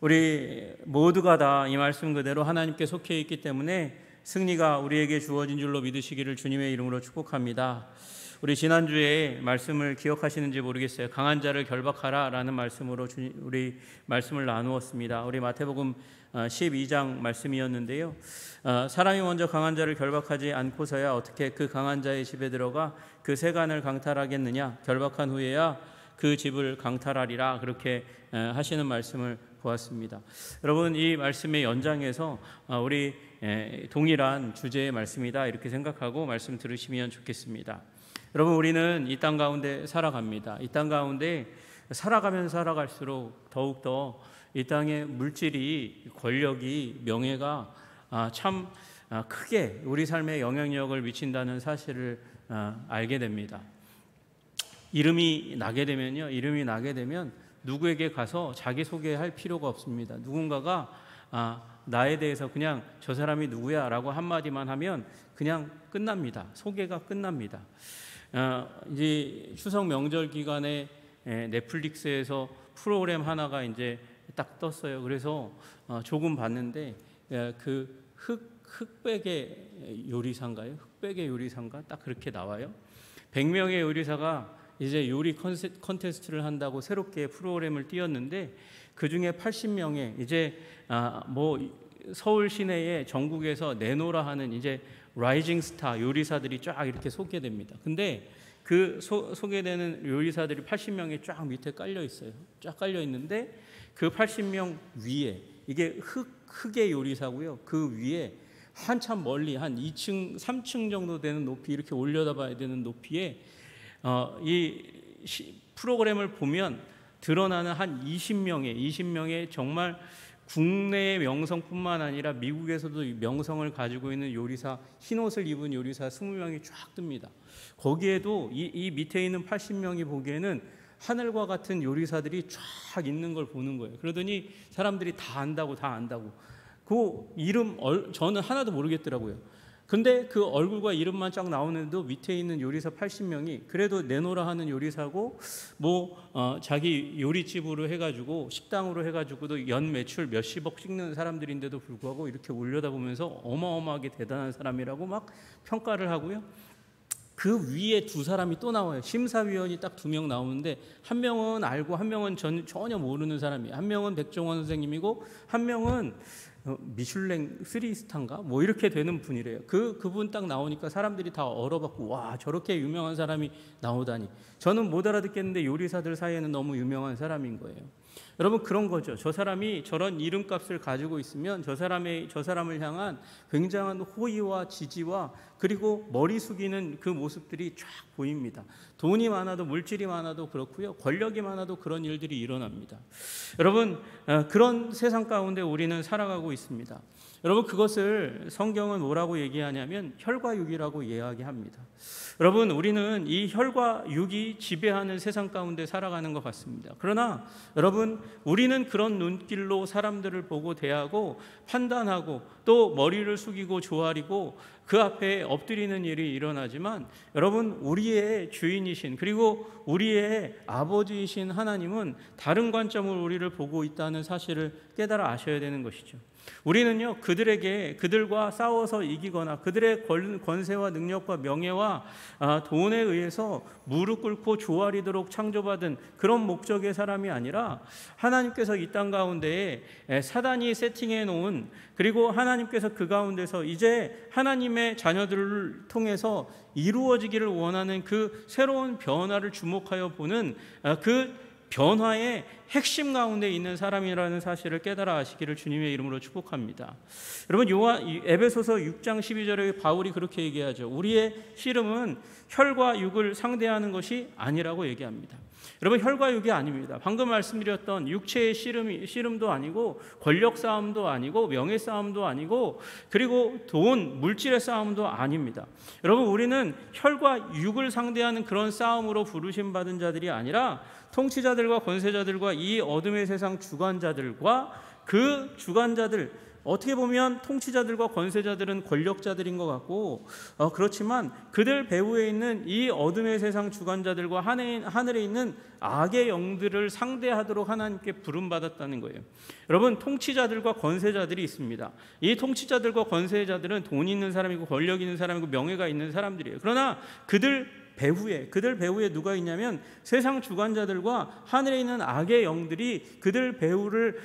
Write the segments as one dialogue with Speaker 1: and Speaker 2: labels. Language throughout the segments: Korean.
Speaker 1: 우리 모두가 다 이 말씀 그대로 하나님께 속해 있기 때문에 승리가 우리에게 주어진 줄로 믿으시기를 주님의 이름으로 축복합니다. 우리 지난주에 말씀을 기억하시는지 모르겠어요. 강한 자를 결박하라 라는 말씀으로 우리 말씀을 나누었습니다. 우리 마태복음 12장 말씀이었는데요. 사람이 먼저 강한 자를 결박하지 않고서야 어떻게 그 강한 자의 집에 들어가 그 세간을 강탈하겠느냐. 결박한 후에야 그 집을 강탈하리라. 그렇게 하시는 말씀을 보았습니다. 여러분, 이 말씀의 연장에서 우리 동일한 주제의 말씀이다 이렇게 생각하고 말씀 들으시면 좋겠습니다. 여러분, 우리는 이 땅 가운데 살아갑니다. 이 땅 가운데 살아가면 살아갈수록 더욱더 이 땅의 물질이, 권력이, 명예가 참 크게 우리 삶에 영향력을 미친다는 사실을 알게 됩니다. 이름이 나게 되면 누구에게 가서 자기소개할 필요가 없습니다. 누군가가 나에 대해서 그냥 저 사람이 누구야 라고 한마디만 하면 그냥 끝납니다. 소개가 끝납니다. 이제 추석 명절 기간에 넷플릭스에서 프로그램 하나가 이제 딱 떴어요. 그래서 조금 봤는데 그 흑백의 요리사인가요? 흑백의 요리사인가? 딱 그렇게 나와요. 100명의 요리사가 이제 요리 컨테스트를 한다고 새롭게 프로그램을 띄웠는데 그 중에 80명의 이제 서울 시내에 전국에서 내노라 하는 이제 라이징 스타 요리사들이 쫙 이렇게 소개됩니다. 근데 그 소개되는 요리사들이 80명이 쫙 밑에 깔려 있어요. 쫙 깔려 있는데 그 80명 위에 이게 흑의 요리사고요. 그 위에 한참 멀리 한 2층, 3층 정도 되는 높이 이렇게 올려다봐야 되는 높이에 이 프로그램을 보면 드러나는 한 20명의 정말 국내의 명성뿐만 아니라 미국에서도 명성을 가지고 있는 요리사, 흰옷을 입은 요리사 20명이 쫙 뜹니다. 거기에도 이 밑에 있는 80명이 보기에는 하늘과 같은 요리사들이 쫙 있는 걸 보는 거예요. 그러더니 사람들이 다 안다고 그 이름 저는 하나도 모르겠더라고요. 근데 그 얼굴과 이름만 쫙 나오는데도 밑에 있는 요리사 80명이 그래도 내노라 하는 요리사고 자기 요리집으로 해가지고 식당으로 해가지고도 연 매출 몇십억 찍는 사람들인데도 불구하고 이렇게 올려다보면서 어마어마하게 대단한 사람이라고 막 평가를 하고요. 그 위에 두 사람이 또 나와요. 심사위원이 딱 2명 나오는데 한 명은 알고 한 명은 전혀 모르는 사람이에요. 한 명은 백종원 선생님이고 한 명은 미슐랭 3스타인가 이렇게 되는 분이래요. 그분 딱 나오니까 사람들이 다 얼어받고 와, 저렇게 유명한 사람이 나오다니. 저는 못 알아듣겠는데 요리사들 사이에는 너무 유명한 사람인 거예요. 여러분, 그런 거죠. 저 사람이 저런 이름값을 가지고 있으면 저 사람을 향한 굉장한 호의와 지지와 그리고 머리 숙이는 그 모습들이 쫙 보입니다. 돈이 많아도 물질이 많아도 그렇고요. 권력이 많아도 그런 일들이 일어납니다. 여러분, 그런 세상 가운데 우리는 살아가고 있습니다. 여러분, 그것을 성경은 뭐라고 얘기하냐면 혈과 육이라고 이야기합니다. 여러분, 우리는 이 혈과 육이 지배하는 세상 가운데 살아가는 것 같습니다. 그러나 여러분, 우리는 그런 눈길로 사람들을 보고 대하고 판단하고 또 머리를 숙이고 조아리고 그 앞에 엎드리는 일이 일어나지만 여러분, 우리의 주인이신 그리고 우리의 아버지이신 하나님은 다른 관점으로 우리를 보고 있다는 사실을 깨달아 아셔야 되는 것이죠. 우리는요, 그들과 싸워서 이기거나 그들의 권세와 능력과 명예와 돈에 의해서 무릎 꿇고 조아리도록 창조받은 그런 목적의 사람이 아니라 하나님께서 이 땅 가운데에 사단이 세팅해 놓은, 그리고 하나님께서 그 가운데서 이제 하나님의 자녀들을 통해서 이루어지기를 원하는 그 새로운 변화를 주목하여 보는 그 변화의 핵심 가운데 있는 사람이라는 사실을 깨달아 아시기를 주님의 이름으로 축복합니다. 여러분, 에베소서 6장 12절에 바울이 그렇게 얘기하죠. 우리의 씨름은 혈과 육을 상대하는 것이 아니라고 얘기합니다. 여러분, 혈과 육이 아닙니다. 방금 말씀드렸던 육체의 씨름도 아니고 권력 싸움도 아니고 명예 싸움도 아니고 그리고 돈, 물질의 싸움도 아닙니다. 여러분, 우리는 혈과 육을 상대하는 그런 싸움으로 부르심 받은 자들이 아니라 통치자들과 권세자들과 이 어둠의 세상 주관자들과 그 주관자들, 어떻게 보면 통치자들과 권세자들은 권력자들인 것 같고 그렇지만 그들 배후에 있는 이 어둠의 세상 주관자들과 하늘에 있는 악의 영들을 상대하도록 하나님께 부름받았다는 거예요. 여러분, 통치자들과 권세자들이 있습니다. 이 통치자들과 권세자들은 돈 있는 사람이고 권력 있는 사람이고 명예가 있는 사람들이에요. 그러나 그들 배후에 누가 있냐면 세상 주관자들과 하늘에 있는 악의 영들이 그들 배후를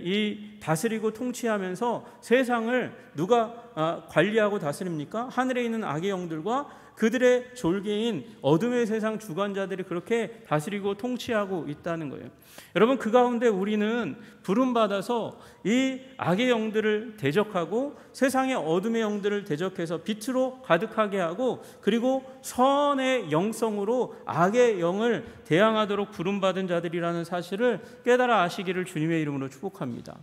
Speaker 1: 이 다스리고 통치하면서 세상을 누가 관리하고 다스립니까? 하늘에 있는 악의 영들과 그들의 졸개인 어둠의 세상 주관자들이 그렇게 다스리고 통치하고 있다는 거예요. 여러분, 그 가운데 우리는 부름받아서 이 악의 영들을 대적하고 세상의 어둠의 영들을 대적해서 빛으로 가득하게 하고 그리고 선의 영성으로 악의 영을 대항하도록 부름받은 자들이라는 사실을 깨달아 아시기를 주님의 이름으로 축복합니다.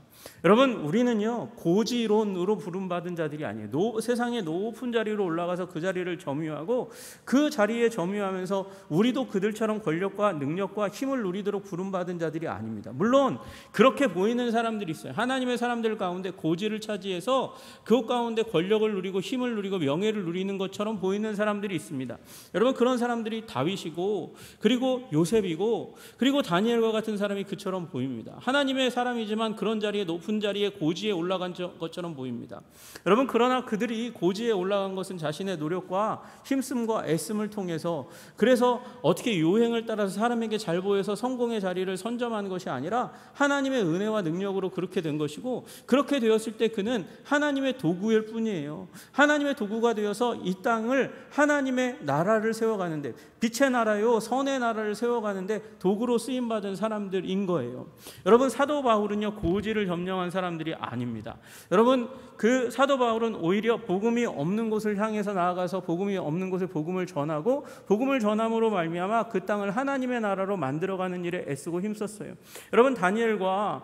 Speaker 1: 여러분, 우리는요 고지론으로 부름받은 자들이 아니에요. 세상의 높은 자리로 올라가서 그 자리를 점유하고 그 자리에 점유하면서 우리도 그들처럼 권력과 능력과 힘을 누리도록 부름받은 자들이 아닙니다. 물론 그렇게 보이는 사람들이 있어요. 하나님의 사람들 가운데 고지를 차지해서 그 가운데 권력을 누리고 힘을 누리고 명예를 누리는 것처럼 보이는 사람들이 있습니다. 여러분, 그런 사람들이 다윗이고 그리고 요셉이고 그리고 다니엘과 같은 사람이 그처럼 보입니다. 하나님의 사람이지만 그런 자리에 높은 자리에 고지에 올라간 것처럼 보입니다. 여러분, 그러나 그들이 고지에 올라간 것은 자신의 노력과 힘씀과 애씀을 통해서 그래서 어떻게 요행을 따라서 사람에게 잘 보여서 성공의 자리를 선점하는 것이 아니라 하나님의 은혜와 능력으로 그렇게 된 것이고 그렇게 되었을 때 그는 하나님의 도구일 뿐이에요. 하나님의 도구가 되어서 이 땅을 하나님의 나라를 세워가는데 빛의 나라요 선의 나라를 세워가는데 도구로 쓰임받은 사람들인 거예요. 여러분, 사도 바울은요 고지를 점령한 사람들이 아닙니다. 여러분, 그 사도 바울은 오히려 복음이 없는 곳을 향해서 나아가서 복음이 없는 곳에 복음을 전하고 복음을 전함으로 말미암아 그 땅을 하나님의 나라로 만들어가는 일에 애쓰고 힘썼어요. 여러분, 다니엘과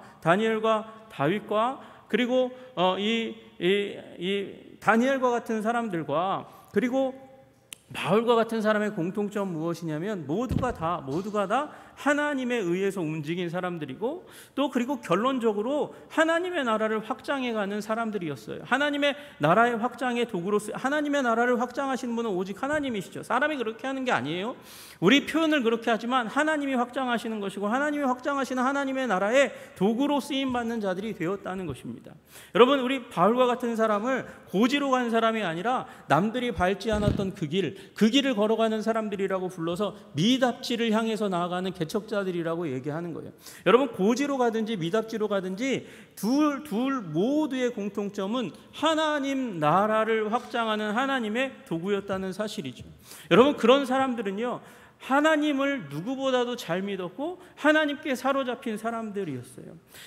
Speaker 1: 다윗과 그리고 이 다니엘과 같은 사람들과 그리고 바울과 같은 사람의 공통점 무엇이냐면 모두가 다 하나님에 의해서 움직인 사람들이고 또 그리고 결론적으로 하나님의 나라를 확장해가는 사람들이었어요. 하나님의 나라의 확장의 도구로 하나님의 나라를 확장하시는 분은 오직 하나님이시죠. 사람이 그렇게 하는 게 아니에요. 우리 표현을 그렇게 하지만 하나님이 확장하시는 것이고 하나님이 확장하시는 하나님의 나라의 도구로 쓰임받는 자들이 되었다는 것입니다. 여러분, 우리 바울과 같은 사람을 고지로 간 사람이 아니라 남들이 밟지 않았던 그 길을 걸어가는 사람들이라고 불러서 미답지를 향해서 나아가는 개척자들이라고 얘기하는 거예요. 여러분, 고지로 가든지 미답지로 가든지 둘 모두의 공통점은 하나님 나라를 확장하는 하나님의 도구였다는 사실이죠. 여러분, 그런 사람들은요 하나님을 누구보다도 잘 믿었고 하나님께 사로잡힌 사람들이었어요.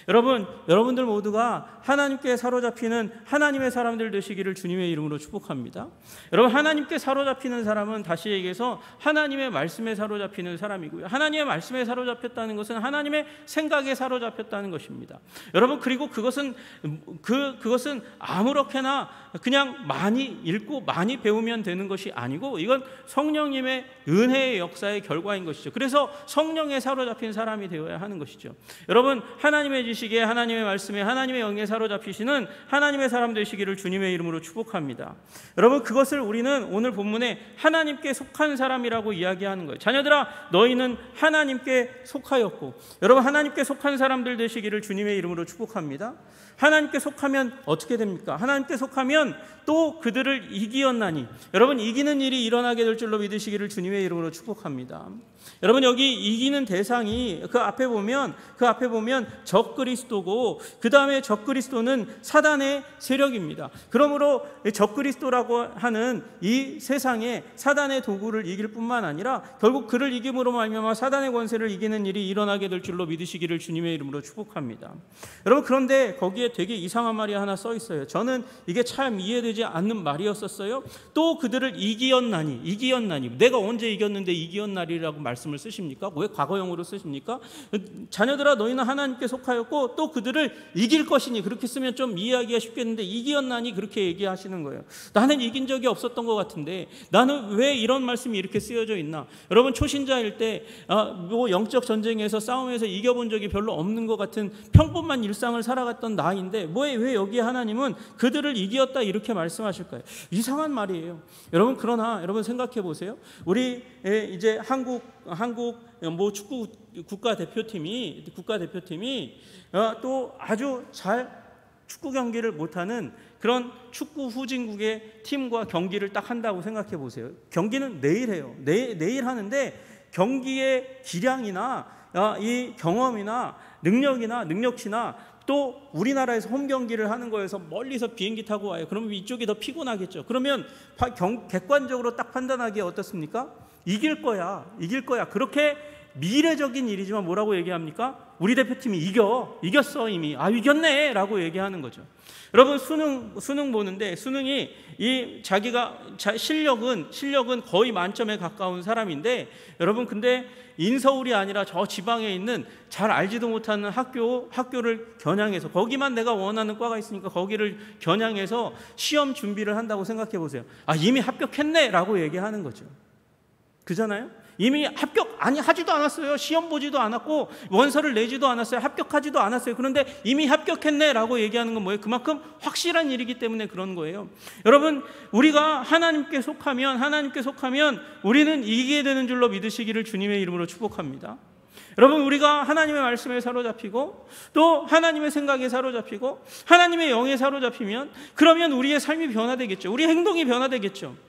Speaker 1: 여러분들 모두가 하나님께 사로잡히는 하나님의 사람들 되시기를 주님의 이름으로 축복합니다. 여러분, 하나님께 사로잡히는 사람은 다시 얘기해서 하나님의 말씀에 사로잡히는 사람이고요. 하나님의 말씀에 사로잡혔다는 것은 하나님의 생각에 사로잡혔다는 것입니다. 여러분, 그리고 그것은 아무렇게나 그냥 많이 읽고 많이 배우면 되는 것이 아니고 이건 성령님의 은혜의 역사의 결과인 것이죠. 그래서 성령에 사로잡힌 사람이 되어야 하는 것이죠. 여러분, 하나님의 지식에 하나님의 말씀에 하나님의 영에 사로잡히시는 하나님의 사람 되시기를 주님의 이름으로 축복합니다. 여러분, 그것을 우리는 오늘 본문에 하나님께 속한 사람이라고 이야기하는 거예요. 자녀들아, 너희는 하나님께 속하였고, 여러분, 하나님께 속한 사람들 되시기를 주님의 이름으로 축복합니다. 하나님께 속하면 어떻게 됩니까? 하나님께 속하면 또 그들을 이기었나니, 여러분, 이기는 일이 일어나게 될 줄로 믿으시기를 주님의 이름으로 축복합니다. 여러분, 여기 이기는 대상이 그 앞에 보면 적그리스도고 그 다음에 적그리스도는 사단의 세력입니다. 그러므로 적그리스도라고 하는 이 세상에 사단의 도구를 이길 뿐만 아니라 결국 그를 이김으로 말미암아 사단의 권세를 이기는 일이 일어나게 될 줄로 믿으시기를 주님의 이름으로 축복합니다. 여러분, 그런데 거기에 되게 이상한 말이 하나 써 있어요. 저는 이게 참 이해되지 않는 말이었었어요. 또 그들을 이기었나니, 내가 언제 이겼는데 이기었나리라고 말씀을 쓰십니까? 왜 과거형으로 쓰십니까? 자녀들아 너희는 하나님께 속하였고 또 그들을 이길 것이니, 그렇게 쓰면 좀 이해하기가 쉽겠는데 이기었나니 그렇게 얘기하시는 거예요. 나는 이긴 적이 없었던 것 같은데 나는 왜 이런 말씀이 이렇게 쓰여져 있나? 여러분, 초신자일 때 뭐 영적 전쟁에서 싸움에서 이겨본 적이 별로 없는 것 같은 평범한 일상을 살아갔던 나인데 왜 여기 하나님은 그들을 이기었다 이렇게 말씀하실까요? 이상한 말이에요. 여러분, 그러나 여러분 생각해 보세요. 우리 이제 한국 뭐 축구 국가대표팀이 또 아주 잘 축구 경기를 못하는 그런 축구 후진국의 팀과 경기를 딱 한다고 생각해 보세요. 경기는 내일 해요. 내일 하는데 경기의 기량이나 이 경험이나 능력치나 또 우리나라에서 홈 경기를 하는 거에서 멀리서 비행기 타고 와요. 그러면 이쪽이 더 피곤하겠죠. 그러면 객관적으로 딱 판단하기에 어떻습니까? 이길 거야. 그렇게 미래적인 일이지만 뭐라고 얘기합니까? 우리 대표팀이 이겼어 이미. 이겼네 라고 얘기하는 거죠. 여러분, 수능 보는데 수능이 자기가 실력은 거의 만점에 가까운 사람인데, 여러분 근데 인서울이 아니라 저 지방에 있는 잘 알지도 못하는 학교를 겨냥해서, 거기만 내가 원하는 과가 있으니까 거기를 겨냥해서 시험 준비를 한다고 생각해 보세요. 이미 합격했네 라고 얘기하는 거죠. 그잖아요? 이미 하지도 않았어요. 시험 보지도 않았고 원서를 내지도 않았어요. 합격하지도 않았어요. 그런데 이미 합격했네 라고 얘기하는 건 뭐예요? 그만큼 확실한 일이기 때문에 그런 거예요. 여러분, 우리가 하나님께 속하면 우리는 이기게 되는 줄로 믿으시기를 주님의 이름으로 축복합니다. 여러분, 우리가 하나님의 말씀에 사로잡히고 또 하나님의 생각에 사로잡히고 하나님의 영에 사로잡히면, 그러면 우리의 삶이 변화되겠죠. 우리의 행동이 변화되겠죠.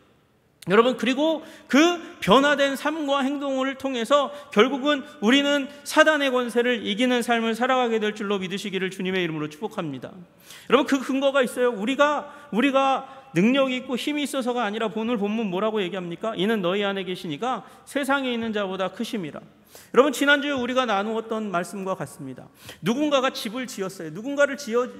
Speaker 1: 여러분, 그리고 그 변화된 삶과 행동을 통해서 결국은 우리는 사단의 권세를 이기는 삶을 살아가게 될 줄로 믿으시기를 주님의 이름으로 축복합니다. 여러분, 그 근거가 있어요. 우리가 능력이 있고 힘이 있어서가 아니라 오늘 본문 뭐라고 얘기합니까? 이는 너희 안에 계시니가 세상에 있는 자보다 크심이라. 여러분, 지난주에 우리가 나누었던 말씀과 같습니다. 누군가가 집을 지었어요.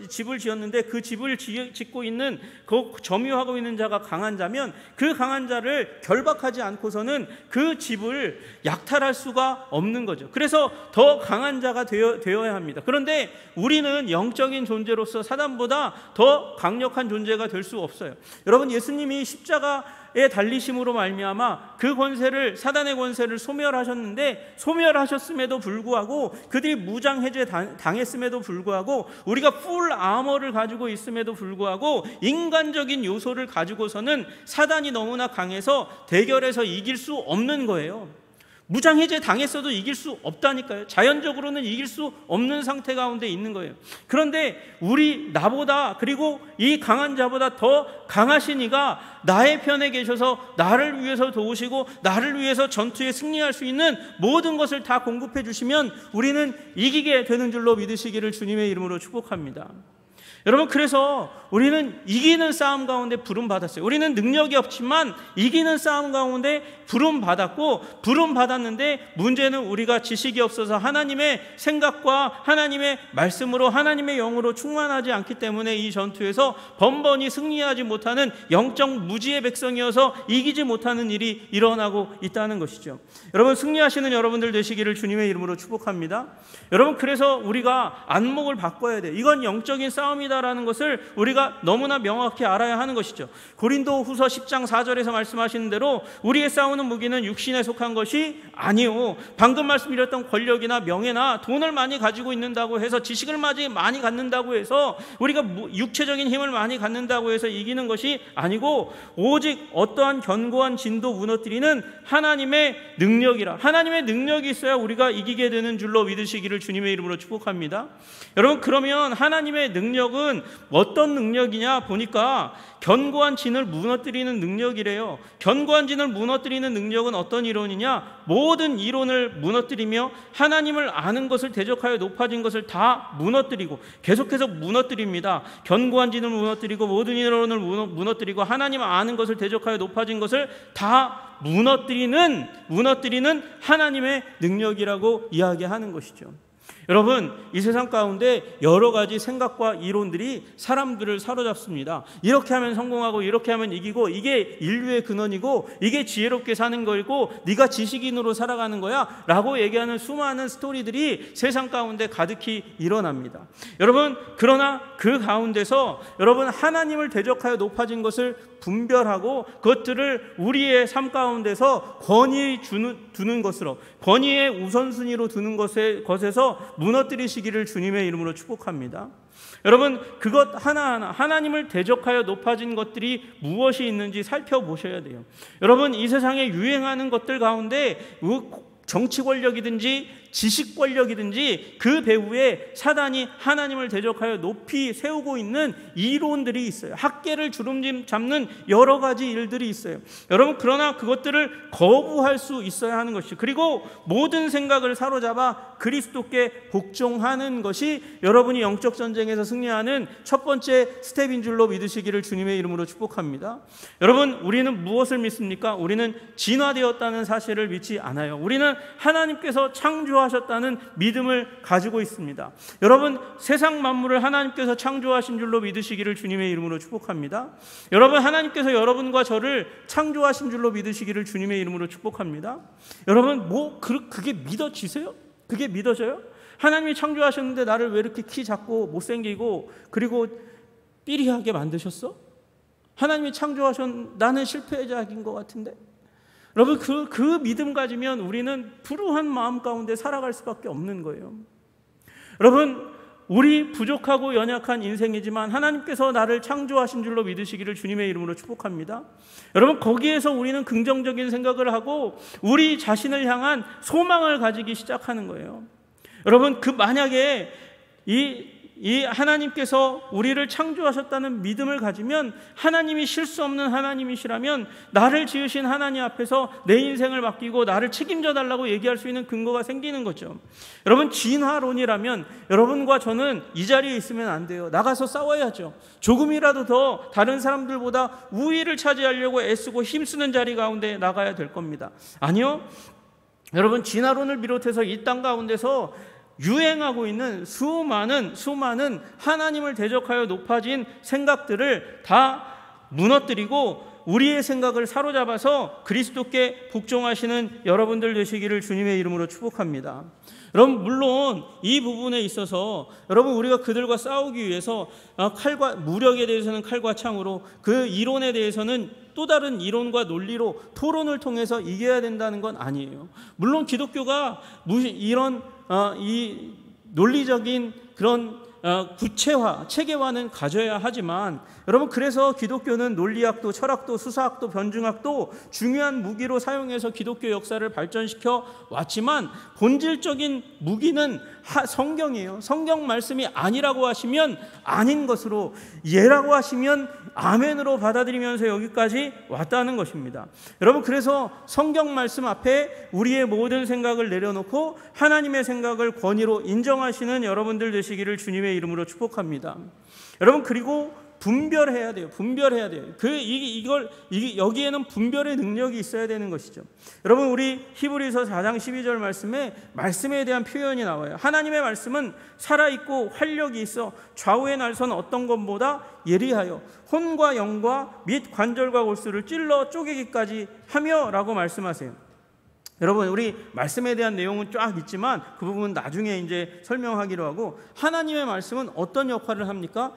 Speaker 1: 집을 지었는데 그 집을 짓고 있는, 그 점유하고 있는 자가 강한 자면 그 강한 자를 결박하지 않고서는 그 집을 약탈할 수가 없는 거죠. 그래서 더 강한 자가 되어야 합니다. 그런데 우리는 영적인 존재로서 사단보다 더 강력한 존재가 될 수 없어요. 여러분, 예수님이 십자가의 달리심으로 말미암아 그 권세를, 사단의 권세를 소멸하셨는데, 소멸하셨음에도 불구하고, 그들이 무장 해제 당했음에도 불구하고, 우리가 풀 아머를 가지고 있음에도 불구하고 인간적인 요소를 가지고서는 사단이 너무나 강해서 대결에서 이길 수 없는 거예요. 무장해제 당했어도 이길 수 없다니까요. 자연적으로는 이길 수 없는 상태 가운데 있는 거예요. 그런데 나보다, 그리고 이 강한 자보다 더 강하신 이가 나의 편에 계셔서 나를 위해서 도우시고 나를 위해서 전투에 승리할 수 있는 모든 것을 다 공급해 주시면 우리는 이기게 되는 줄로 믿으시기를 주님의 이름으로 축복합니다. 여러분, 그래서 우리는 이기는 싸움 가운데 부름받았어요. 우리는 능력이 없지만 이기는 싸움 가운데 부름받았는데 문제는 우리가 지식이 없어서 하나님의 생각과 하나님의 말씀으로, 하나님의 영으로 충만하지 않기 때문에 이 전투에서 번번이 승리하지 못하는 영적 무지의 백성이어서 이기지 못하는 일이 일어나고 있다는 것이죠. 여러분, 승리하시는 여러분들 되시기를 주님의 이름으로 축복합니다. 여러분, 그래서 우리가 안목을 바꿔야 돼요. 이건 영적인 싸움이다라는 것을 우리가 너무나 명확히 알아야 하는 것이죠. 고린도후서 10장 4절에서 말씀하시는 대로 우리의 싸우는 무기는 육신에 속한 것이 아니요, 방금 말씀드렸던 권력이나 명예나 돈을 많이 가지고 있는다고 해서, 지식을 많이 갖는다고 해서, 우리가 육체적인 힘을 많이 갖는다고 해서 이기는 것이 아니고, 오직 어떠한 견고한 진도 무너뜨리는 하나님의 능력이라. 하나님의 능력이 있어야 우리가 이기게 되는 줄로 믿으시기를 주님의 이름으로 축복합니다. 여러분, 그러면 하나님의 능력은 어떤 능력이냐 보니까 견고한 진을 무너뜨리는 능력이래요. 견고한 진을 무너뜨리는 능력은 어떤 이론이냐? 모든 이론을 무너뜨리며 하나님을 아는 것을 대적하여 높아진 것을 다 무너뜨리고 계속해서 무너뜨립니다. 견고한 진을 무너뜨리고 모든 이론을 무너뜨리고 하나님 아는 것을 대적하여 높아진 것을 다 무너뜨리는 하나님의 능력이라고 이야기하는 것이죠. 여러분, 이 세상 가운데 여러 가지 생각과 이론들이 사람들을 사로잡습니다. 이렇게 하면 성공하고 이렇게 하면 이기고 이게 인류의 근원이고 이게 지혜롭게 사는 거이고 네가 지식인으로 살아가는 거야 라고 얘기하는 수많은 스토리들이 세상 가운데 가득히 일어납니다. 여러분, 그러나 그 가운데서 여러분 하나님을 대적하여 높아진 것을 분별하고 그것들을 우리의 삶 가운데서 권위 두는 것으로, 권위의 우선순위로 두는 것에서 무너뜨리시기를 주님의 이름으로 축복합니다. 여러분, 그것 하나하나 하나님을 대적하여 높아진 것들이 무엇이 있는지 살펴보셔야 돼요. 여러분, 이 세상에 유행하는 것들 가운데 정치 권력이든지 지식 권력이든지 그 배후에 사단이 하나님을 대적하여 높이 세우고 있는 이론들이 있어요. 학계를 주름짐 잡는 여러 가지 일들이 있어요. 여러분, 그러나 그것들을 거부할 수 있어야 하는 것이, 그리고 모든 생각을 사로잡아 그리스도께 복종하는 것이 여러분이 영적 전쟁에서 승리하는 첫 번째 스텝인 줄로 믿으시기를 주님의 이름으로 축복합니다. 여러분, 우리는 무엇을 믿습니까? 우리는 진화되었다는 사실을 믿지 않아요. 우리는 하나님께서 창조하셨다는 믿음을 가지고 있습니다. 여러분, 세상 만물을 하나님께서 창조하신 줄로 믿으시기를 주님의 이름으로 축복합니다. 여러분, 하나님께서 여러분과 저를 창조하신 줄로 믿으시기를 주님의 이름으로 축복합니다. 여러분, 그게 믿어지세요? 그게 믿어져요? 하나님이 창조하셨는데 나를 왜 이렇게 키 작고 못생기고 그리고 삐리하게 만드셨어? 하나님이 나는 실패자인 것 같은데? 여러분, 그 믿음 가지면 우리는 불우한 마음 가운데 살아갈 수밖에 없는 거예요. 여러분, 우리 부족하고 연약한 인생이지만 하나님께서 나를 창조하신 줄로 믿으시기를 주님의 이름으로 축복합니다. 여러분, 거기에서 우리는 긍정적인 생각을 하고 우리 자신을 향한 소망을 가지기 시작하는 거예요. 여러분, 만약에 이 하나님께서 우리를 창조하셨다는 믿음을 가지면, 하나님이 실수 없는 하나님이시라면 나를 지으신 하나님 앞에서 내 인생을 맡기고 나를 책임져 달라고 얘기할 수 있는 근거가 생기는 거죠. 여러분, 진화론이라면 여러분과 저는 이 자리에 있으면 안 돼요. 나가서 싸워야죠. 조금이라도 더 다른 사람들보다 우위를 차지하려고 애쓰고 힘쓰는 자리 가운데 나가야 될 겁니다. 아니요, 여러분, 진화론을 비롯해서 이 땅 가운데서 유행하고 있는 수많은 하나님을 대적하여 높아진 생각들을 다 무너뜨리고 우리의 생각을 사로잡아서 그리스도께 복종하시는 여러분들 되시기를 주님의 이름으로 축복합니다. 여러분, 물론 이 부분에 있어서 여러분, 우리가 그들과 싸우기 위해서 무력에 대해서는 칼과 창으로, 그 이론에 대해서는 또 다른 이론과 논리로 토론을 통해서 이겨야 된다는 건 아니에요. 물론 기독교가 이런 이 논리적인 그런 구체화, 체계화는 가져야 하지만, 여러분, 그래서 기독교는 논리학도 철학도 수사학도 변증학도 중요한 무기로 사용해서 기독교 역사를 발전시켜 왔지만 본질적인 무기는 성경이에요. 성경 말씀이 아니라고 하시면 아닌 것으로, 예라고 하시면 아멘으로 받아들이면서 여기까지 왔다는 것입니다. 여러분, 그래서 성경 말씀 앞에 우리의 모든 생각을 내려놓고 하나님의 생각을 권위로 인정하시는 여러분들 되시기를 주님의 이름으로 축복합니다. 여러분, 그리고 분별해야 돼요. 여기에는 분별의 능력이 있어야 되는 것이죠. 여러분, 우리 히브리서 4장 12절 말씀에 대한 표현이 나와요. 하나님의 말씀은 살아있고 활력이 있어 좌우의 날선 어떤 것보다 예리하여 혼과 영과 및 관절과 골수를 찔러 쪼개기까지 하며 라고 말씀하세요. 여러분, 우리 말씀에 대한 내용은 쫙 있지만 그 부분은 나중에 이제 설명하기로 하고, 하나님의 말씀은 어떤 역할을 합니까?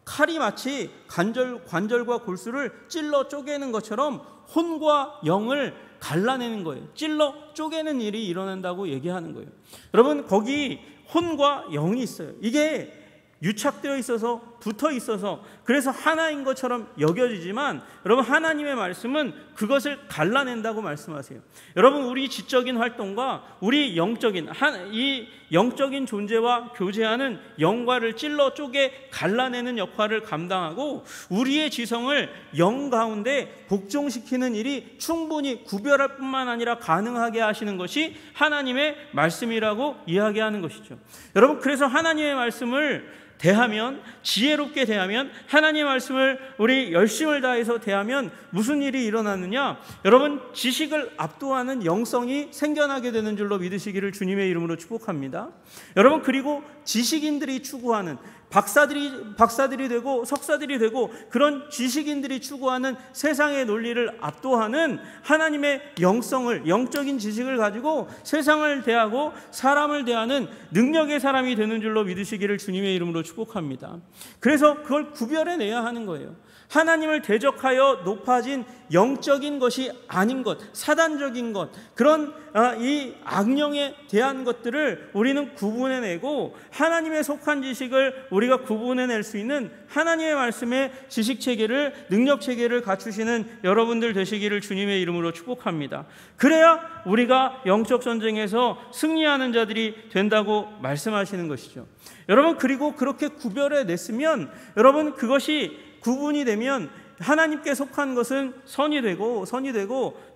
Speaker 1: 칼이 마치 관절과 골수를 찔러 쪼개는 것처럼 혼과 영을 갈라내는 거예요. 찔러 쪼개는 일이 일어난다고 얘기하는 거예요. 여러분, 거기 혼과 영이 있어요. 이게 유착되어 있어서 붙어 있어서 그래서 하나인 것처럼 여겨지지만, 여러분, 하나님의 말씀은 그것을 갈라낸다고 말씀하세요. 여러분, 우리 지적인 활동과 우리 이 영적인 존재와 교제하는 영과를 찔러 쪼개 갈라내는 역할을 감당하고 우리의 지성을 영 가운데 복종시키는 일이 충분히 구별할 뿐만 아니라 가능하게 하시는 것이 하나님의 말씀이라고 이야기하는 것이죠. 여러분, 그래서 하나님의 말씀을 대하면, 지혜롭게 대하면, 하나님의 말씀을 우리 열심을 다해서 대하면 무슨 일이 일어나느냐? 여러분, 지식을 압도하는 영성이 생겨나게 되는 줄로 믿으시기를 주님의 이름으로 축복합니다. 여러분, 그리고 지식인들이 추구하는, 박사들이 되고 석사들이 되고 그런 지식인들이 추구하는 세상의 논리를 압도하는 하나님의 영성을, 영적인 지식을 가지고 세상을 대하고 사람을 대하는 능력의 사람이 되는 줄로 믿으시기를 주님의 이름으로 축복합니다. 그래서 그걸 구별해내야 하는 거예요. 하나님을 대적하여 높아진 영적인 것이 아닌 것, 사단적인 것, 그런 이 악령에 대한 것들을 우리는 구분해내고 하나님에 속한 지식을 우리가 구분해낼 수 있는 하나님의 말씀의 지식체계를, 능력체계를 갖추시는 여러분들 되시기를 주님의 이름으로 축복합니다. 그래야 우리가 영적 전쟁에서 승리하는 자들이 된다고 말씀하시는 것이죠. 여러분, 그리고 그렇게 구별해냈으면 여러분, 그것이 구분이 되면 하나님께 속한 것은 선이 되고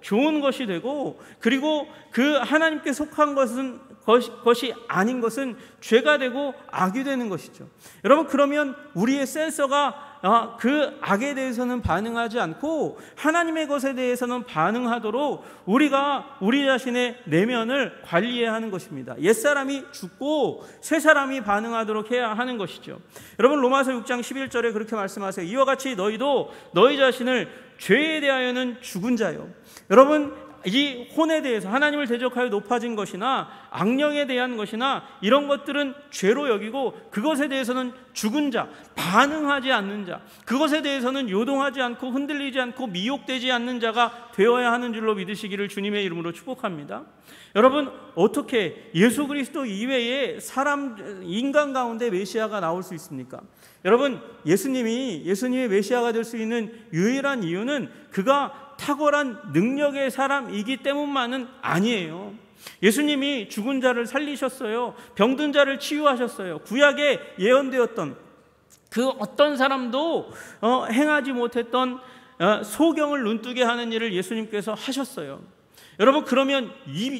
Speaker 1: 좋은 것이 되고, 그리고 그 하나님께 속한 것이 아닌 것은 죄가 되고 악이 되는 것이죠. 여러분, 그러면 우리의 센서가 그 악에 대해서는 반응하지 않고 하나님의 것에 대해서는 반응하도록 우리가 우리 자신의 내면을 관리해야 하는 것입니다. 옛사람이 죽고 새사람이 반응하도록 해야 하는 것이죠. 여러분, 로마서 6장 11절에 그렇게 말씀하세요. 이와 같이 너희도 너희 자신을 죄에 대하여는 죽은 자요. 여러분, 이 혼에 대해서 하나님을 대적하여 높아진 것이나 악령에 대한 것이나 이런 것들은 죄로 여기고 그것에 대해서는 죽은 자, 반응하지 않는 자, 그것에 대해서는 요동하지 않고 흔들리지 않고 미혹되지 않는 자가 되어야 하는 줄로 믿으시기를 주님의 이름으로 축복합니다. 여러분, 어떻게 예수 그리스도 이외에 인간 가운데 메시아가 나올 수 있습니까? 여러분, 예수님이 메시아가 될 수 있는 유일한 이유는 그가 탁월한 능력의 사람이기 때문만은 아니에요. 예수님이 죽은 자를 살리셨어요. 병든 자를 치유하셨어요. 구약에 예언되었던 그 어떤 사람도 행하지 못했던 소경을 눈뜨게 하는 일을 예수님께서 하셨어요. 여러분, 그러면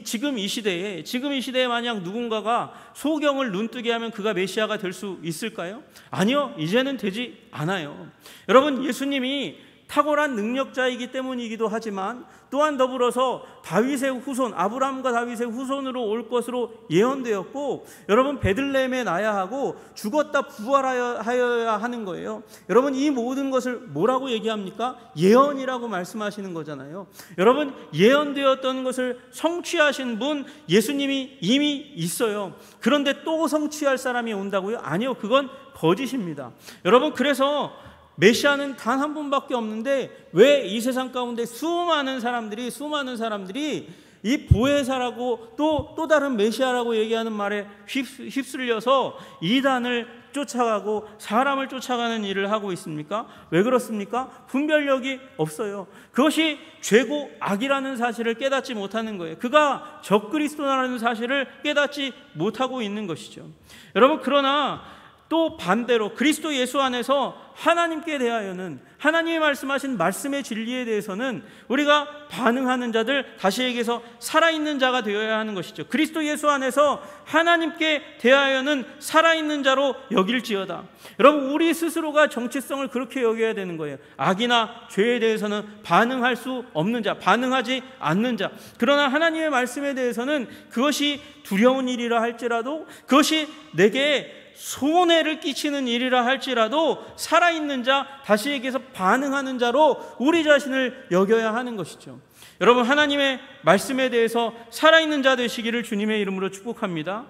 Speaker 1: 지금 이 시대에 만약 누군가가 소경을 눈뜨게 하면 그가 메시아가 될 수 있을까요? 아니요, 이제는 되지 않아요. 여러분, 예수님이 탁월한 능력자이기 때문이기도 하지만 또한 더불어서 다윗의 후손, 아브라함과 다윗의 후손으로 올 것으로 예언되었고, 여러분, 베들레헴에 나야 하고 죽었다 부활하여야 하는 거예요. 여러분, 이 모든 것을 뭐라고 얘기합니까? 예언이라고 말씀하시는 거잖아요. 여러분, 예언되었던 것을 성취하신 분 예수님이 이미 있어요. 그런데 또 성취할 사람이 온다고요? 아니요, 그건 거짓입니다. 여러분, 그래서 메시아는 단 한 분밖에 없는데 왜 이 세상 가운데 수많은 사람들이 이 보혜사라고 또 다른 메시아라고 얘기하는 말에 휩쓸려서 이단을 쫓아가고 사람을 쫓아가는 일을 하고 있습니까? 왜 그렇습니까? 분별력이 없어요. 그것이 죄고 악이라는 사실을 깨닫지 못하는 거예요. 그가 적그리스도라는 사실을 깨닫지 못하고 있는 것이죠. 여러분, 그러나 또 반대로 그리스도 예수 안에서 하나님께 대하여는, 하나님이 말씀하신 말씀의 진리에 대해서는 우리가 반응하는 자들, 다시 얘기해서 살아있는 자가 되어야 하는 것이죠. 그리스도 예수 안에서 하나님께 대하여는 살아있는 자로 여길지어다. 여러분, 우리 스스로가 정체성을 그렇게 여겨야 되는 거예요. 악이나 죄에 대해서는 반응할 수 없는 자, 반응하지 않는 자. 그러나 하나님의 말씀에 대해서는 그것이 두려운 일이라 할지라도, 그것이 내게 손해를 끼치는 일이라 할지라도 살아있는 자, 다시 얘기해서 반응하는 자로 우리 자신을 여겨야 하는 것이죠. 여러분, 하나님의 말씀에 대해서 살아있는 자 되시기를 주님의 이름으로 축복합니다.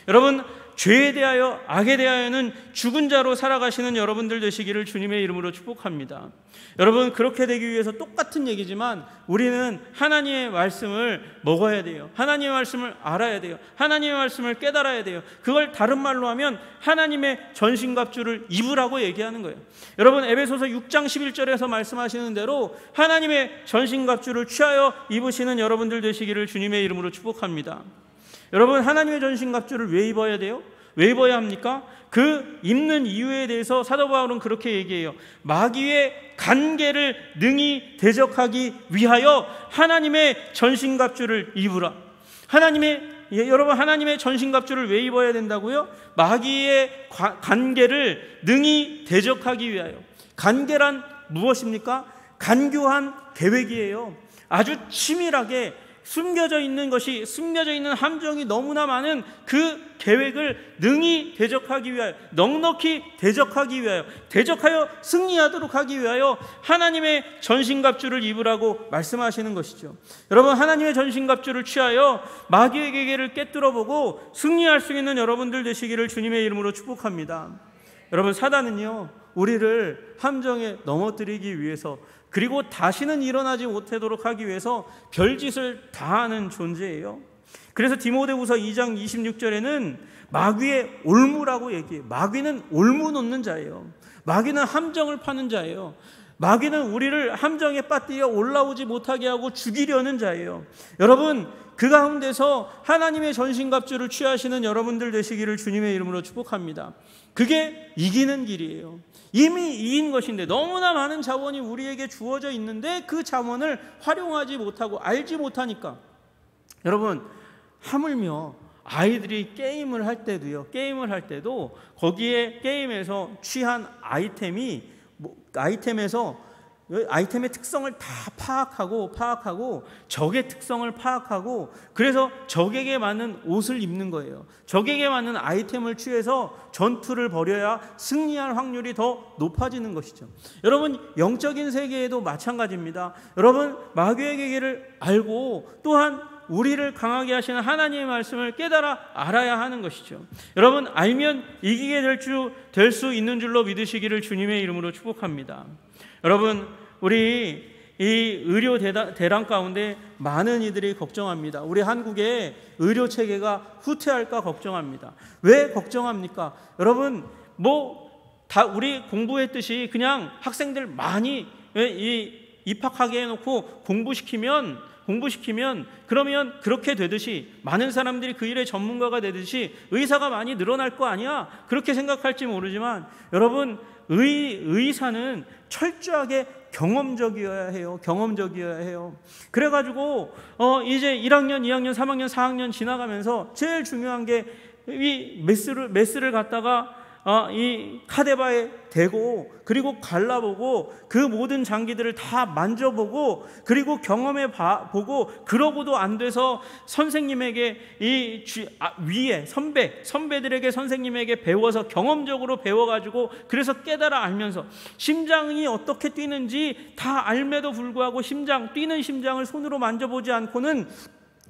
Speaker 1: 여러분, 죄에 대하여 악에 대하여는 죽은 자로 살아가시는 여러분들 되시기를 주님의 이름으로 축복합니다. 여러분, 그렇게 되기 위해서 똑같은 얘기지만 우리는 하나님의 말씀을 먹어야 돼요. 하나님의 말씀을 알아야 돼요. 하나님의 말씀을 깨달아야 돼요. 그걸 다른 말로 하면 하나님의 전신갑주를 입으라고 얘기하는 거예요. 여러분, 에베소서 6장 11절에서 말씀하시는 대로 하나님의 전신갑주를 취하여 입으시는 여러분들 되시기를 주님의 이름으로 축복합니다. 여러분, 하나님의 전신갑주를 왜 입어야 돼요? 왜 입어야 합니까? 그 입는 이유에 대해서 사도 바울은 그렇게 얘기해요. 마귀의 간계를 능히 대적하기 위하여 하나님의 전신갑주를 입으라. 하나님의 여러분, 하나님의 전신갑주를 왜 입어야 된다고요? 마귀의 간계를 능히 대적하기 위하여. 간계란 무엇입니까? 간교한 계획이에요. 아주 치밀하게 숨겨져 있는 함정이 너무나 많은 그 계획을 능히 대적하기 위하여, 넉넉히 대적하기 위하여, 대적하여 승리하도록 하기 위하여 하나님의 전신갑주를 입으라고 말씀하시는 것이죠. 여러분, 하나님의 전신갑주를 취하여 마귀의 계계를 깨뚫어보고 승리할 수 있는 여러분들 되시기를 주님의 이름으로 축복합니다. 여러분, 사단은요, 우리를 함정에 넘어뜨리기 위해서, 그리고 다시는 일어나지 못하도록 하기 위해서 별짓을 다하는 존재예요. 그래서 디모데후서 2장 26절에는 마귀의 올무라고 얘기해요. 마귀는 올무 놓는 자예요. 마귀는 함정을 파는 자예요. 마귀는 우리를 함정에 빠뜨려 올라오지 못하게 하고 죽이려는 자예요. 여러분, 그 가운데서 하나님의 전신갑주를 취하시는 여러분들 되시기를 주님의 이름으로 축복합니다. 그게 이기는 길이에요. 이미 이긴 것인데, 너무나 많은 자원이 우리에게 주어져 있는데 그 자원을 활용하지 못하고 알지 못하니까, 여러분, 하물며 아이들이 게임을 할 때도 거기에 게임에서 취한 아이템의 특성을 다 파악하고 적의 특성을 파악하고, 그래서 적에게 맞는 옷을 입는 거예요. 적에게 맞는 아이템을 취해서 전투를 벌여야 승리할 확률이 더 높아지는 것이죠. 여러분, 영적인 세계에도 마찬가지입니다. 여러분, 마귀의 계계를 알고 또한 우리를 강하게 하시는 하나님의 말씀을 깨달아 알아야 하는 것이죠. 여러분, 알면 이기게 될 수 있는 줄로 믿으시기를 주님의 이름으로 축복합니다. 여러분, 우리 이 의료 대란 가운데 많은 이들이 걱정합니다. 우리 한국의 의료 체계가 후퇴할까 걱정합니다. 왜 걱정합니까? 여러분, 다 우리 공부했듯이 그냥 학생들 많이 입학하게 해놓고 공부시키면 그러면 그렇게 되듯이, 많은 사람들이 그 일의 전문가가 되듯이 의사가 많이 늘어날 거 아니야? 그렇게 생각할지 모르지만, 여러분, 의사는 철저하게 경험적이어야 해요. 그래가지고 이제 1학년, 2학년, 3학년, 4학년 지나가면서 제일 중요한 게 이 메스를 갖다가 이 카데바에 대고, 그리고 갈라보고, 그 모든 장기들을 다 만져보고, 그리고 경험해 보고, 그러고도 안 돼서 선생님에게 위에 선배들에게 선생님에게 배워서 경험적으로 배워가지고, 그래서 깨달아 알면서 심장이 어떻게 뛰는지 다 알매도 불구하고 뛰는 심장을 손으로 만져보지 않고는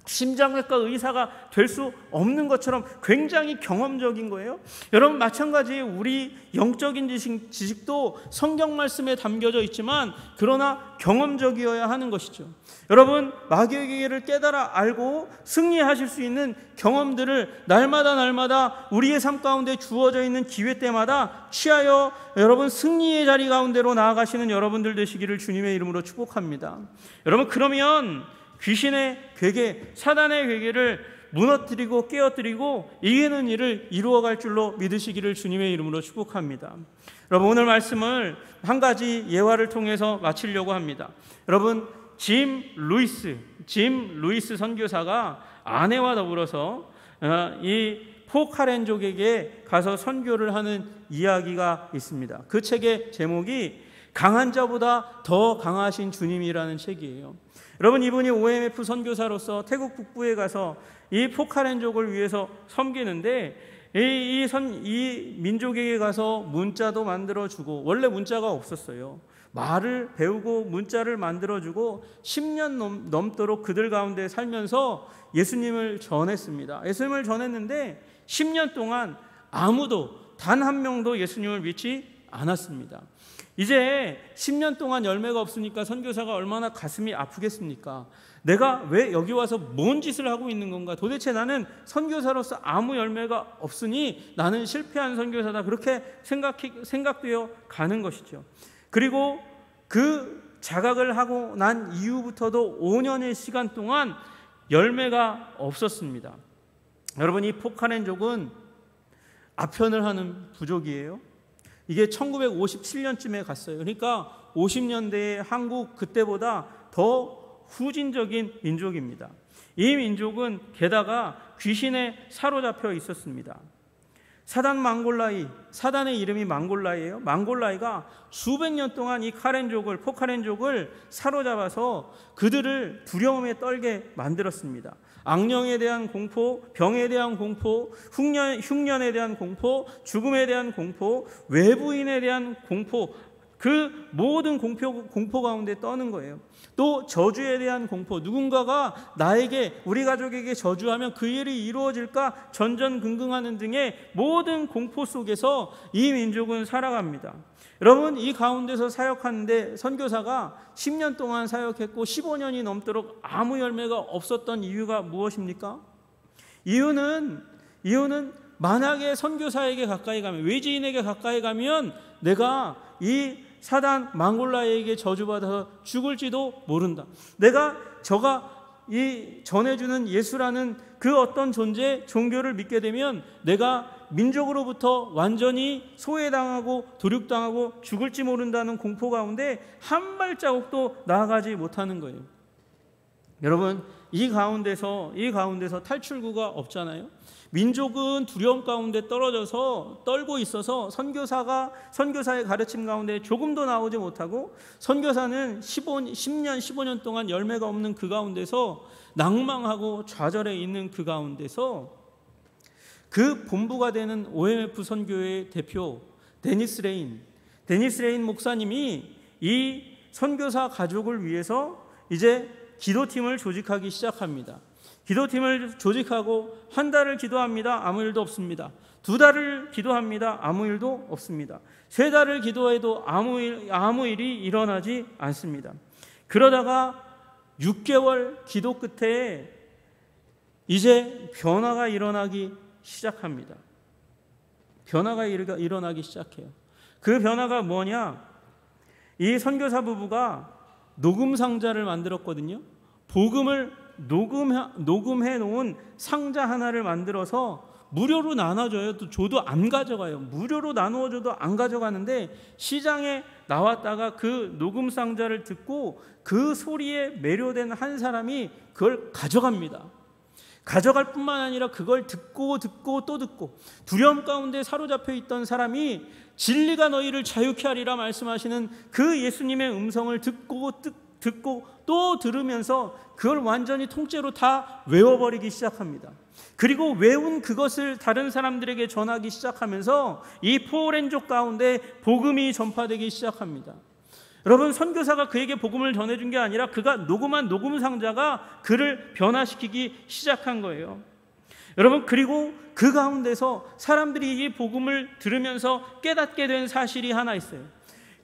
Speaker 1: 심장외과 의사가 될 수 없는 것처럼 굉장히 경험적인 거예요. 여러분, 마찬가지 우리 영적인 지식도 성경 말씀에 담겨져 있지만, 그러나 경험적이어야 하는 것이죠. 여러분, 마귀의 계계를 깨달아 알고 승리하실 수 있는 경험들을 날마다 우리의 삶 가운데 주어져 있는 기회 때마다 취하여 여러분 승리의 자리 가운데로 나아가시는 여러분들 되시기를 주님의 이름으로 축복합니다. 여러분, 그러면 귀신의 괴계, 사단의 괴계를 무너뜨리고 깨어뜨리고 이기는 일을 이루어갈 줄로 믿으시기를 주님의 이름으로 축복합니다. 여러분, 오늘 말씀을 한 가지 예화를 통해서 마치려고 합니다. 여러분, 짐 루이스 선교사가 아내와 더불어서 이 포카렌족에게 가서 선교를 하는 이야기가 있습니다. 그 책의 제목이 강한 자보다 더 강하신 주님이라는 책이에요. 여러분, 이분이 OMF 선교사로서 태국 북부에 가서 이 포카렌족을 위해서 섬기는데, 이 민족에게 가서 문자도 만들어주고, 원래 문자가 없었어요. 말을 배우고 문자를 만들어주고 10년 넘도록 그들 가운데 살면서 예수님을 전했습니다. 예수님을 전했는데 10년 동안 아무도, 단 한 명도 예수님을 믿지 않았습니다. 이제 10년 동안 열매가 없으니까 선교사가 얼마나 가슴이 아프겠습니까? 내가 왜 여기 와서 뭔 짓을 하고 있는 건가? 도대체 나는 선교사로서 아무 열매가 없으니 나는 실패한 선교사다. 그렇게 생각되어 가는 것이죠. 그리고 그 자각을 하고 난 이후부터도 5년의 시간 동안 열매가 없었습니다. 여러분, 이 포카렌족은 아편을 하는 부족이에요. 이게 1957년쯤에 갔어요. 그러니까 50년대의 한국, 그때보다 더 후진적인 민족입니다. 이 민족은 게다가 귀신에 사로잡혀 있었습니다. 사단의 이름이 망골라이예요. 망골라이가 수백 년 동안 이 포카렌족을 사로잡아서 그들을 두려움에 떨게 만들었습니다. 악령에 대한 공포, 병에 대한 공포, 흉년에 대한 공포, 죽음에 대한 공포, 외부인에 대한 공포, 그 모든 공포 가운데 떠는 거예요. 또 저주에 대한 공포, 누군가가 나에게, 우리 가족에게 저주하면 그 일이 이루어질까 전전긍긍하는 등의 모든 공포 속에서 이 민족은 살아갑니다. 여러분, 이 가운데서 사역하는데 선교사가 10년 동안 사역했고 15년이 넘도록 아무 열매가 없었던 이유가 무엇입니까? 이유는 만약에 선교사에게 가까이 가면, 외지인에게 가까이 가면 내가 이 사단 망골라에게 저주받아서 죽을지도 모른다. 저가 이 전해주는 예수라는 그 어떤 존재, 종교를 믿게 되면 내가 민족으로부터 완전히 소외당하고 도륙당하고 죽을지 모른다는 공포 가운데 한 발자국도 나아가지 못하는 거예요. 여러분, 이 가운데서 탈출구가 없잖아요. 민족은 두려움 가운데 떨고 있어서 선교사의 가르침 가운데 조금도 나오지 못하고, 선교사는 10년, 15년 동안 열매가 없는 그 가운데서 낭망하고 좌절해 있는 그 가운데서 그 본부가 되는 OMF 선교회 대표 데니스 레인 목사님이 이 선교사 가족을 위해서 이제 기도팀을 조직하기 시작합니다. 기도팀을 조직하고 한 달을 기도합니다. 아무 일도 없습니다. 2달을 기도합니다. 아무 일도 없습니다. 3달을 기도해도 아무 일이 일어나지 않습니다. 그러다가 6개월 기도 끝에 이제 변화가 일어나기 시작합니다. 변화가 일어나기 시작해요. 그 변화가 뭐냐? 이 선교사 부부가 녹음 상자를 만들었거든요. 복음을 녹음해 놓은 상자 하나를 만들어서 무료로 나눠줘요. 또 줘도 안 가져가요. 무료로 나누어줘도 안 가져가는데, 시장에 나왔다가 그 녹음 상자를 듣고 그 소리에 매료된 한 사람이 그걸 가져갑니다. 가져갈 뿐만 아니라 그걸 듣고 또 듣고, 두려움 가운데 사로잡혀 있던 사람이 진리가 너희를 자유케 하리라 말씀하시는 그 예수님의 음성을 듣고 또 들으면서 그걸 완전히 통째로 다 외워버리기 시작합니다. 그리고 외운 그것을 다른 사람들에게 전하기 시작하면서 이 포렌족 가운데 복음이 전파되기 시작합니다. 여러분, 선교사가 그에게 복음을 전해준 게 아니라 그가 녹음한 녹음 상자가 그를 변화시키기 시작한 거예요. 여러분, 그리고 그 가운데서 사람들이 이 복음을 들으면서 깨닫게 된 사실이 하나 있어요.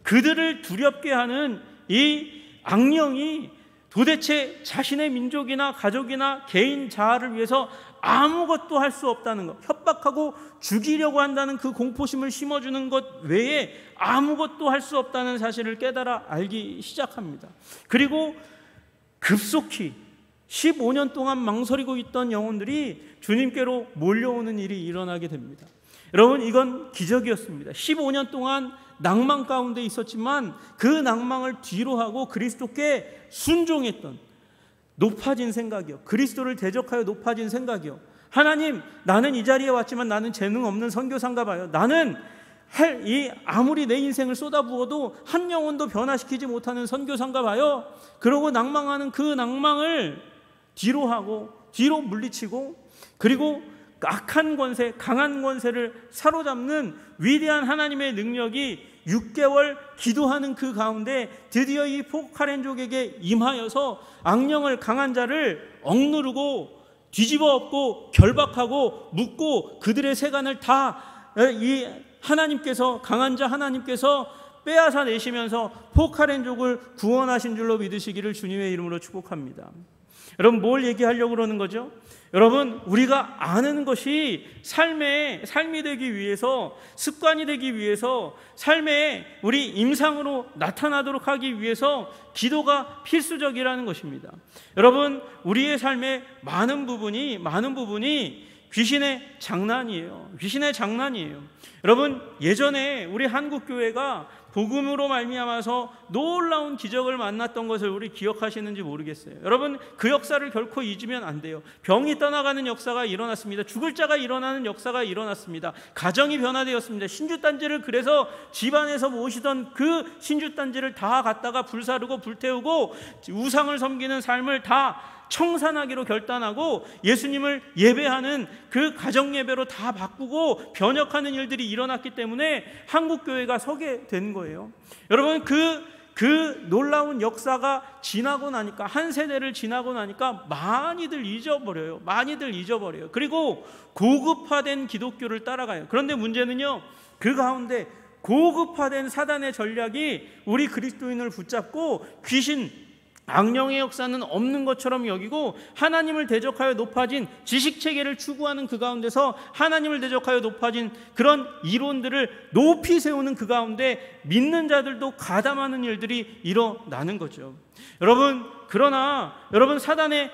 Speaker 1: 그들을 두렵게 하는 이 악령이 도대체 자신의 민족이나 가족이나 개인 자아를 위해서 아무것도 할 수 없다는 것, 협박하고 죽이려고 한다는 그 공포심을 심어주는 것 외에 아무것도 할 수 없다는 사실을 깨달아 알기 시작합니다. 그리고 급속히 15년 동안 망설이고 있던 영혼들이 주님께로 몰려오는 일이 일어나게 됩니다. 여러분, 이건 기적이었습니다. 15년 동안 낭만 가운데 있었지만 그 낭만을 뒤로 하고 그리스도께 순종했던, 높아진 생각이요, 그리스도를 대적하여 높아진 생각이요, 하나님, 나는 이 자리에 왔지만 나는 재능 없는 선교사인가 봐요. 나는 아무리 내 인생을 쏟아부어도 한 영혼도 변화시키지 못하는 선교사인가 봐요. 그러고 낭망하는 그 낭망을 뒤로 하고 뒤로 물리치고, 그리고 악한 권세, 강한 권세를 사로잡는 위대한 하나님의 능력이 6개월 기도하는 그 가운데 드디어 이 포카렌족에게 임하여서 악령을, 강한 자를 억누르고 뒤집어 엎고 결박하고 묶고 그들의 세간을 다 이 하나님께서, 강한 자 하나님께서 빼앗아 내시면서 포카렌족을 구원하신 줄로 믿으시기를 주님의 이름으로 축복합니다. 여러분, 뭘 얘기하려고 그러는 거죠? 여러분, 우리가 아는 것이 삶이 되기 위해서, 습관이 되기 위해서, 삶의 우리 임상으로 나타나도록 하기 위해서 기도가 필수적이라는 것입니다. 여러분, 우리의 삶의 많은 부분이 귀신의 장난이에요. 귀신의 장난이에요. 여러분, 예전에 우리 한국교회가 복음으로 말미암아서 놀라운 기적을 만났던 것을 우리 기억하시는지 모르겠어요. 여러분, 그 역사를 결코 잊으면 안 돼요. 병이 떠나가는 역사가 일어났습니다. 죽을 자가 일어나는 역사가 일어났습니다. 가정이 변화되었습니다. 신주단지를 그래서 집안에서 모시던 그 신주단지를 다 갖다가 불사르고 불태우고 우상을 섬기는 삶을 다 청산하기로 결단하고 예수님을 예배하는 그 가정 예배로 다 바꾸고 변혁하는 일들이 일어났기 때문에 한국교회가 서게 된 거예요. 여러분, 그 놀라운 역사가 지나고 나니까, 한 세대를 지나고 나니까 많이들 잊어버려요. 그리고 고급화된 기독교를 따라가요. 그런데 문제는요, 그 가운데 고급화된 사단의 전략이 우리 그리스도인을 붙잡고 귀신, 악령의 역사는 없는 것처럼 여기고 하나님을 대적하여 높아진 지식체계를 추구하는 그 가운데서 하나님을 대적하여 높아진 그런 이론들을 높이 세우는 그 가운데 믿는 자들도 가담하는 일들이 일어나는 거죠. 그러나 여러분, 사단의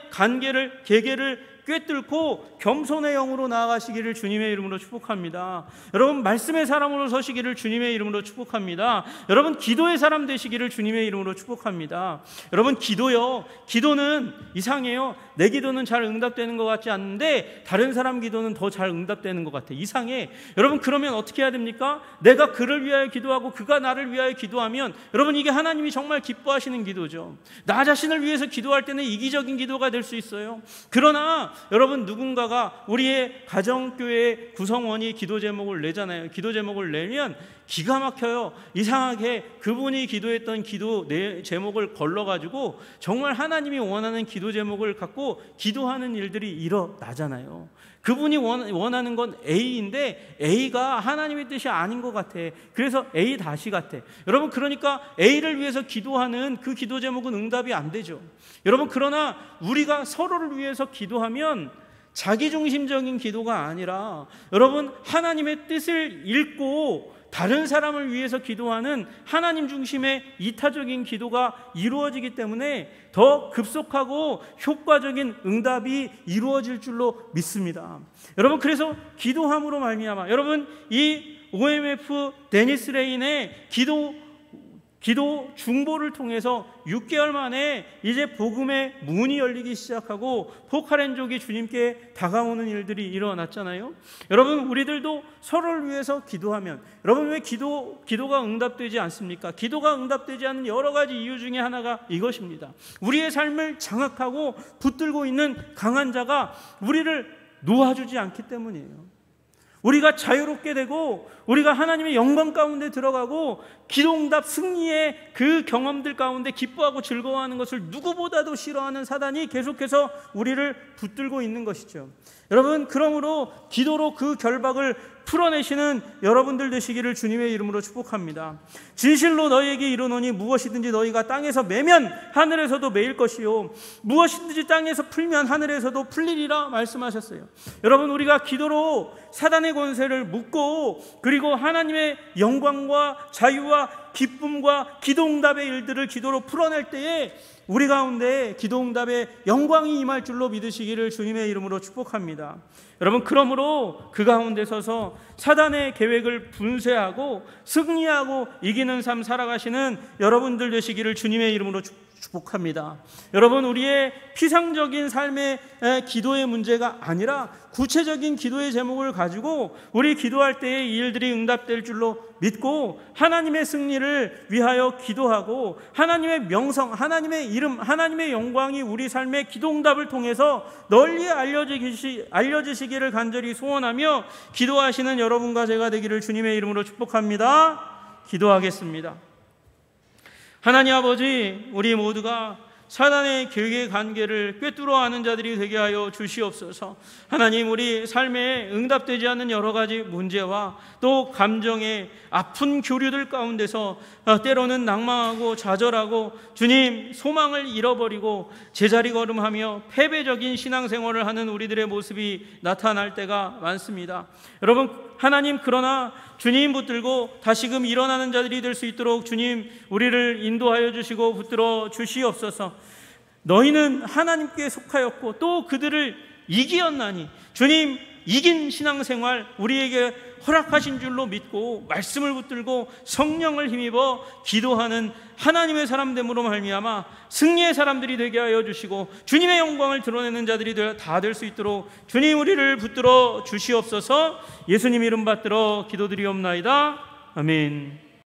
Speaker 1: 계계를 꿰뚫고 겸손의 영으로 나아가시기를 주님의 이름으로 축복합니다. 여러분, 말씀의 사람으로 서시기를 주님의 이름으로 축복합니다. 여러분, 기도의 사람 되시기를 주님의 이름으로 축복합니다. 여러분, 기도는 이상해요. 내 기도는 잘 응답되는 것 같지 않는데 다른 사람 기도는 더 잘 응답되는 것 같아. 이상해. 여러분, 그러면 어떻게 해야 됩니까? 내가 그를 위하여 기도하고 그가 나를 위하여 기도하면, 여러분, 이게 하나님이 정말 기뻐하시는 기도죠. 나 자신을 위해서 기도할 때는 이기적인 기도가 될 수 있어요. 그러나 여러분, 누군가가 우리의 가정교회 구성원이 기도 제목을 내잖아요. 기도 제목을 내면 기가 막혀요. 이상하게 그분이 기도했던 기도 제목을 걸러가지고 정말 하나님이 원하는 기도 제목을 갖고 기도하는 일들이 일어나잖아요. 그분이 원하는 건 A인데 A가 하나님의 뜻이 아닌 것 같아. 그래서 A 다시 같아. 여러분, 그러니까 A를 위해서 기도하는 그 기도 제목은 응답이 안 되죠. 여러분, 그러나 우리가 서로를 위해서 기도하면 자기중심적인 기도가 아니라, 여러분, 하나님의 뜻을 읽고 다른 사람을 위해서 기도하는 하나님 중심의 이타적인 기도가 이루어지기 때문에 더 급속하고 효과적인 응답이 이루어질 줄로 믿습니다. 여러분, 그래서 기도함으로 말미암아, 여러분, 이 OMF 데니스 레인의 기도 중보를 통해서 6개월 만에 이제 복음의 문이 열리기 시작하고 포카렌족이 주님께 다가오는 일들이 일어났잖아요. 여러분, 우리들도 서로를 위해서 기도하면, 여러분, 왜 기도가 응답되지 않습니까? 기도가 응답되지 않는 여러 가지 이유 중에 하나가 이것입니다. 우리의 삶을 장악하고 붙들고 있는 강한 자가 우리를 놓아주지 않기 때문이에요. 우리가 자유롭게 되고 우리가 하나님의 영광 가운데 들어가고 기도응답 승리의 그 경험들 가운데 기뻐하고 즐거워하는 것을 누구보다도 싫어하는 사단이 계속해서 우리를 붙들고 있는 것이죠. 여러분, 그러므로 기도로 그 결박을 풀어내시는 여러분들 되시기를 주님의 이름으로 축복합니다. 진실로 너희에게 이르노니 무엇이든지 너희가 땅에서 매면 하늘에서도 매일 것이요 무엇이든지 땅에서 풀면 하늘에서도 풀리리라 말씀하셨어요. 여러분, 우리가 기도로 사단의 권세를 묶고 그리고 하나님의 영광과 자유와 기쁨과 기도응답의 일들을 기도로 풀어낼 때에 우리 가운데 기도응답의 영광이 임할 줄로 믿으시기를 주님의 이름으로 축복합니다. 여러분, 그러므로 그 가운데 서서 사단의 계획을 분쇄하고 승리하고 이기는 삶 살아가시는 여러분들 되시기를 주님의 이름으로 축복합니다. 여러분, 우리의 피상적인 삶의 기도의 문제가 아니라 구체적인 기도의 제목을 가지고 우리 기도할 때에 이 일들이 응답될 줄로 믿고 하나님의 승리를 위하여 기도하고 하나님의 명성, 하나님의 이름, 하나님의 영광이 우리 삶의 기도응답을 통해서 널리 알려지시기를 간절히 소원하며 기도하시는 여러분과 제가 되기를 주님의 이름으로 축복합니다. 기도하겠습니다. 하나님 아버지, 우리 모두가 사단의 계획의 관계를 꿰뚫어 아는 자들이 되게 하여 주시옵소서. 하나님, 우리 삶에 응답되지 않는 여러 가지 문제와 또 감정의 아픈 교류들 가운데서 때로는 낭망하고 좌절하고 주님 소망을 잃어버리고 제자리 걸음하며 패배적인 신앙생활을 하는 우리들의 모습이 나타날 때가 많습니다. 여러분, 하나님, 그러나 주님 붙들고 다시금 일어나는 자들이 될 수 있도록 주님 우리를 인도하여 주시고 붙들어 주시옵소서. 너희는 하나님께 속하였고 또 그들을 이기었나니, 주님, 이긴 신앙생활 우리에게 허락하신 줄로 믿고 말씀을 붙들고 성령을 힘입어 기도하는 하나님의 사람 됨으로 말미암아 승리의 사람들이 되게 하여 주시고 주님의 영광을 드러내는 자들이 다 될 수 있도록 주님 우리를 붙들어 주시옵소서. 예수님 이름 받들어 기도드리옵나이다. 아멘.